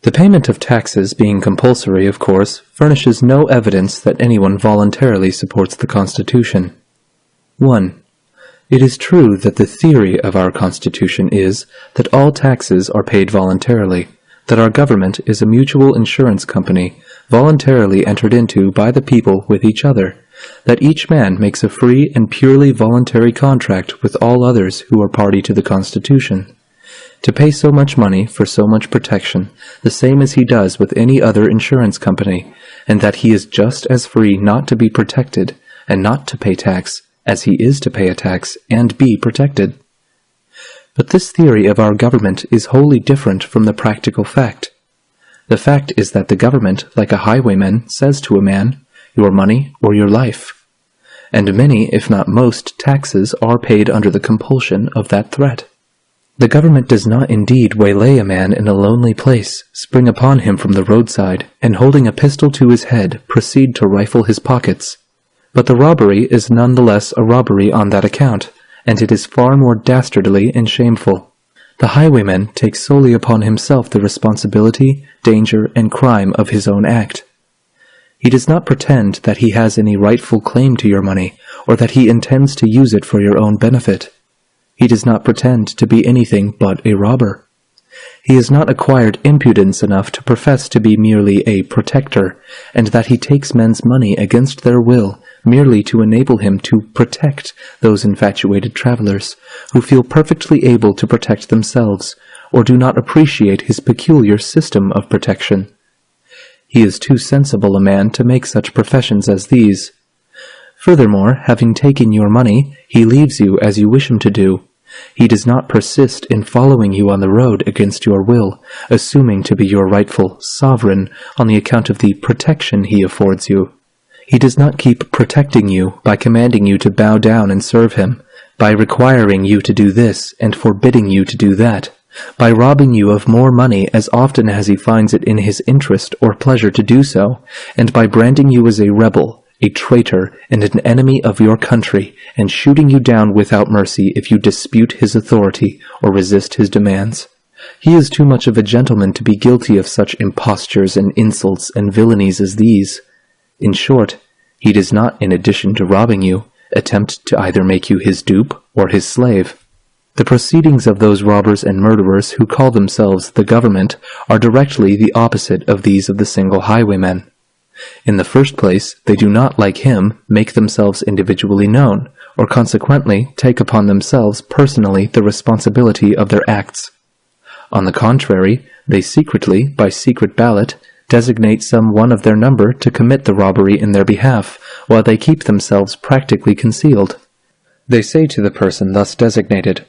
The payment of taxes being compulsory, of course, furnishes no evidence that anyone voluntarily supports the Constitution. 1. It is true that the theory of our Constitution is that all taxes are paid voluntarily, that our government is a mutual insurance company voluntarily entered into by the people with each other, that each man makes a free and purely voluntary contract with all others who are party to the Constitution, to pay so much money for so much protection, the same as he does with any other insurance company, and that he is just as free not to be protected and not to pay tax as he is to pay a tax and be protected. But this theory of our government is wholly different from the practical fact. The fact is that the government, like a highwayman, says to a man, your money or your life. And many, if not most, taxes are paid under the compulsion of that threat. The government does not indeed waylay a man in a lonely place, spring upon him from the roadside, and holding a pistol to his head, proceed to rifle his pockets. But the robbery is none the less a robbery on that account, and it is far more dastardly and shameful. The highwayman takes solely upon himself the responsibility, danger, and crime of his own act. He does not pretend that he has any rightful claim to your money, or that he intends to use it for your own benefit. He does not pretend to be anything but a robber. He has not acquired impudence enough to profess to be merely a protector, and that he takes men's money against their will merely to enable him to protect those infatuated travelers, who feel perfectly able to protect themselves, or do not appreciate his peculiar system of protection. He is too sensible a man to make such professions as these. Furthermore, having taken your money, he leaves you as you wish him to do. He does not persist in following you on the road against your will, assuming to be your rightful sovereign on the account of the protection he affords you. He does not keep protecting you by commanding you to bow down and serve him, by requiring you to do this and forbidding you to do that, by robbing you of more money as often as he finds it in his interest or pleasure to do so, and by branding you as a rebel, a traitor, and an enemy of your country, and shooting you down without mercy if you dispute his authority or resist his demands. He is too much of a gentleman to be guilty of such impostures and insults and villainies as these. In short, he does not, in addition to robbing you, attempt to either make you his dupe or his slave. The proceedings of those robbers and murderers who call themselves the government are directly the opposite of these of the single highwayman. In the first place, they do not, like him, make themselves individually known, or consequently take upon themselves personally the responsibility of their acts. On the contrary, they secretly, by secret ballot, designate some one of their number to commit the robbery in their behalf, while they keep themselves practically concealed. They say to the person thus designated,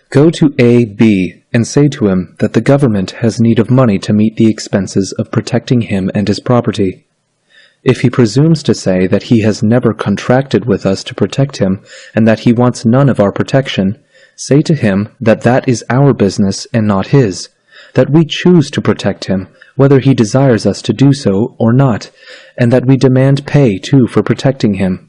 "Go to A. B. and say to him that the government has need of money to meet the expenses of protecting him and his property. If he presumes to say that he has never contracted with us to protect him, and that he wants none of our protection, say to him that that is our business and not his, that we choose to protect him, whether he desires us to do so or not, and that we demand pay, too, for protecting him.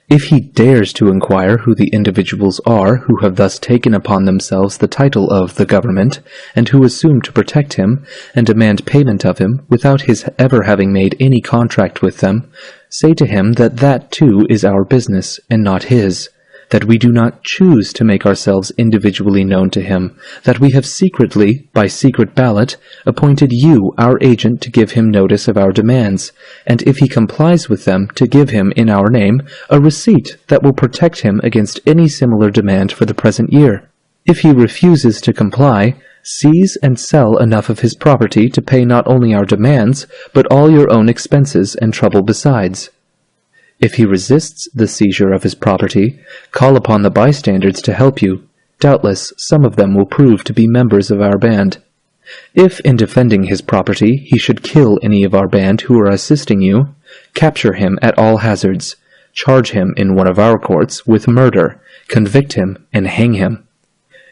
If he dares to inquire who the individuals are who have thus taken upon themselves the title of the government, and who assume to protect him, and demand payment of him, without his ever having made any contract with them, say to him that that, too, is our business, and not his, that we do not choose to make ourselves individually known to him, that we have secretly, by secret ballot, appointed you our agent to give him notice of our demands, and if he complies with them, to give him, in our name, a receipt that will protect him against any similar demand for the present year. If he refuses to comply, seize and sell enough of his property to pay not only our demands, but all your own expenses and trouble besides. If he resists the seizure of his property, call upon the bystanders to help you. Doubtless some of them will prove to be members of our band. If, in defending his property, he should kill any of our band who are assisting you, capture him at all hazards, charge him in one of our courts with murder, convict him, and hang him.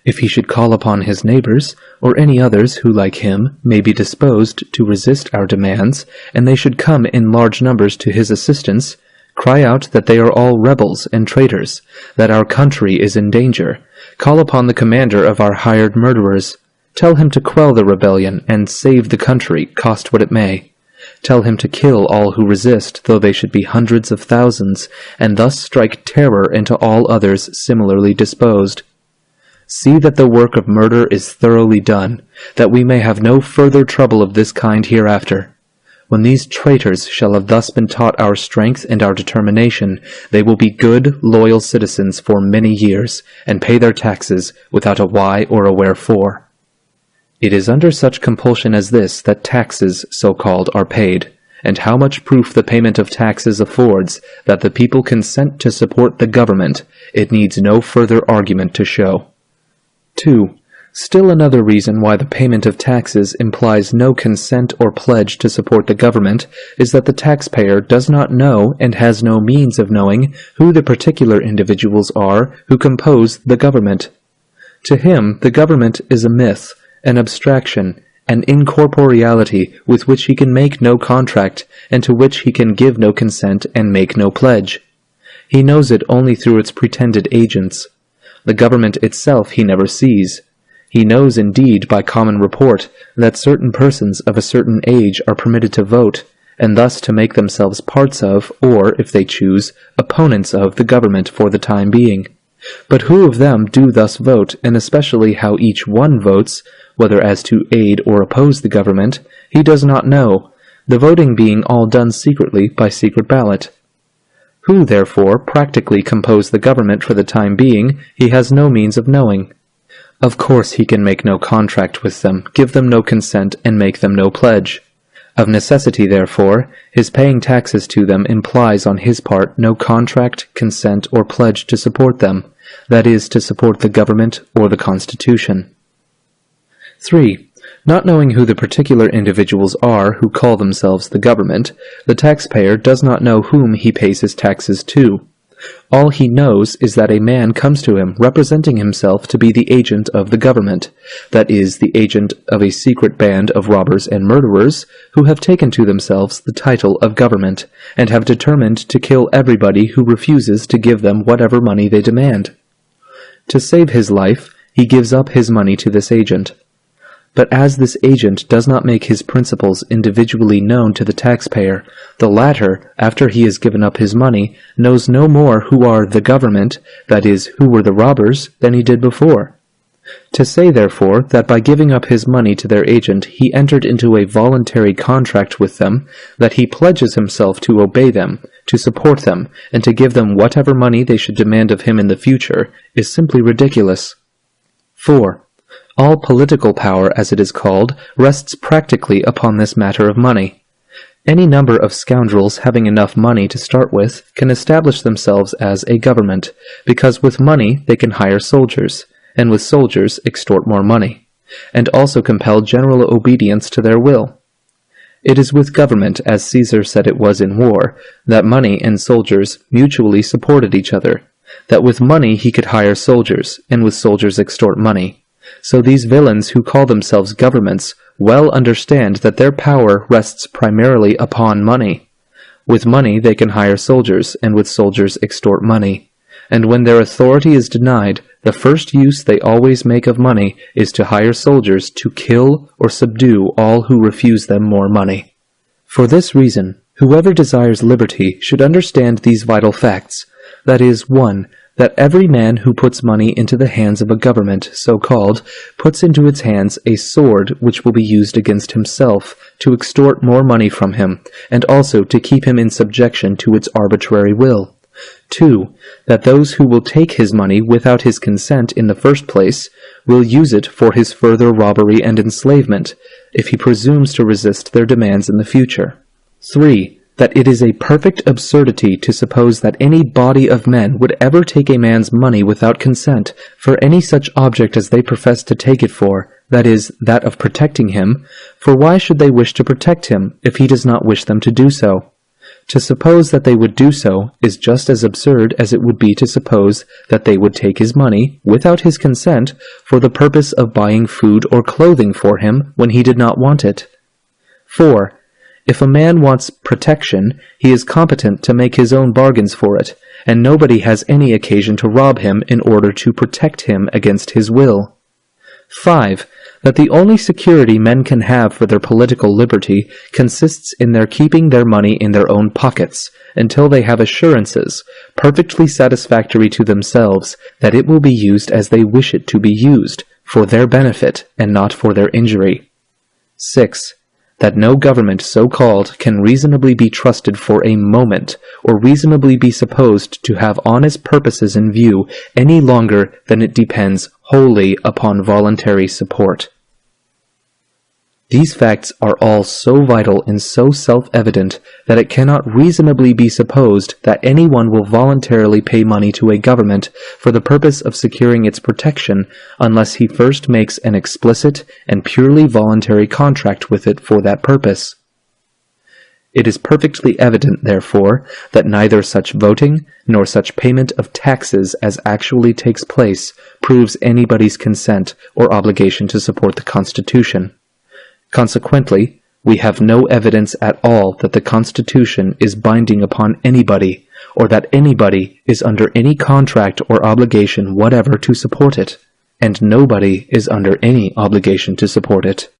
If he should call upon his neighbors, or any others who, like him, may be disposed to resist our demands, and they should come in large numbers to his assistance, cry out that they are all rebels and traitors, that our country is in danger, call upon the commander of our hired murderers, Tell him to quell the rebellion and save the country, cost what it may. Tell him to kill all who resist, though they should be hundreds of thousands, and thus strike terror into all others similarly disposed. See that the work of murder is thoroughly done, that we may have no further trouble of this kind hereafter. When these traitors shall have thus been taught our strength and our determination, they will be good, loyal citizens for many years, and pay their taxes without a why or a wherefore. It is under such compulsion as this that taxes, so-called, are paid, and how much proof the payment of taxes affords that the people consent to support the government, it needs no further argument to show. 2. Still another reason why the payment of taxes implies no consent or pledge to support the government is that the taxpayer does not know and has no means of knowing who the particular individuals are who compose the government. To him, the government is a myth, an abstraction, an incorporeality with which he can make no contract, and to which he can give no consent and make no pledge. He knows it only through its pretended agents. The government itself he never sees. He knows indeed by common report that certain persons of a certain age are permitted to vote, and thus to make themselves parts of, or, if they choose, opponents of the government for the time being. But who of them do thus vote, and especially how each one votes, whether as to aid or oppose the government, he does not know, the voting being all done secretly by secret ballot. Who, therefore, practically compose the government for the time being, he has no means of knowing. Of course he can make no contract with them, give them no consent, and make them no pledge. Of necessity, therefore, his paying taxes to them implies on his part no contract, consent, or pledge to support them, that is, to support the government or the Constitution. 3. Not knowing who the particular individuals are who call themselves the government, the taxpayer does not know whom he pays his taxes to. All he knows is that a man comes to him representing himself to be the agent of the government, that is, the agent of a secret band of robbers and murderers who have taken to themselves the title of government, and have determined to kill everybody who refuses to give them whatever money they demand. To save his life, he gives up his money to this agent. But as this agent does not make his principles individually known to the taxpayer, the latter, after he has given up his money, knows no more who are the government, that is, who were the robbers, than he did before. To say, therefore, that by giving up his money to their agent he entered into a voluntary contract with them, that he pledges himself to obey them, to support them, and to give them whatever money they should demand of him in the future, is simply ridiculous. 4. All political power, as it is called, rests practically upon this matter of money. Any number of scoundrels having enough money to start with can establish themselves as a government, because with money they can hire soldiers, and with soldiers extort more money, and also compel general obedience to their will. It is with government, as Caesar said it was in war, that money and soldiers mutually supported each other, that with money he could hire soldiers, and with soldiers extort money. So these villains who call themselves governments well understand that their power rests primarily upon money. With money they can hire soldiers, and with soldiers extort money. And when their authority is denied, the first use they always make of money is to hire soldiers to kill or subdue all who refuse them more money. For this reason, whoever desires liberty should understand these vital facts, that is, 1. That every man who puts money into the hands of a government, so-called, puts into its hands a sword which will be used against himself, to extort more money from him, and also to keep him in subjection to its arbitrary will. 2. That those who will take his money without his consent in the first place will use it for his further robbery and enslavement, if he presumes to resist their demands in the future. 3. That it is a perfect absurdity to suppose that any body of men would ever take a man's money without consent, for any such object as they profess to take it for, that is, that of protecting him, for why should they wish to protect him, if he does not wish them to do so? To suppose that they would do so is just as absurd as it would be to suppose that they would take his money, without his consent, for the purpose of buying food or clothing for him when he did not want it. 4. If a man wants protection, he is competent to make his own bargains for it, and nobody has any occasion to rob him in order to protect him against his will. 5. that the only security men can have for their political liberty consists in their keeping their money in their own pockets until they have assurances, perfectly satisfactory to themselves, that it will be used as they wish it to be used, for their benefit and not for their injury. 6. That no government so-called can reasonably be trusted for a moment, or reasonably be supposed to have honest purposes in view any longer than it depends wholly upon voluntary support. These facts are all so vital and so self-evident that it cannot reasonably be supposed that anyone will voluntarily pay money to a government for the purpose of securing its protection unless he first makes an explicit and purely voluntary contract with it for that purpose. It is perfectly evident, therefore, that neither such voting nor such payment of taxes as actually takes place proves anybody's consent or obligation to support the Constitution. Consequently, we have no evidence at all that the Constitution is binding upon anybody, or that anybody is under any contract or obligation whatever to support it, and nobody is under any obligation to support it.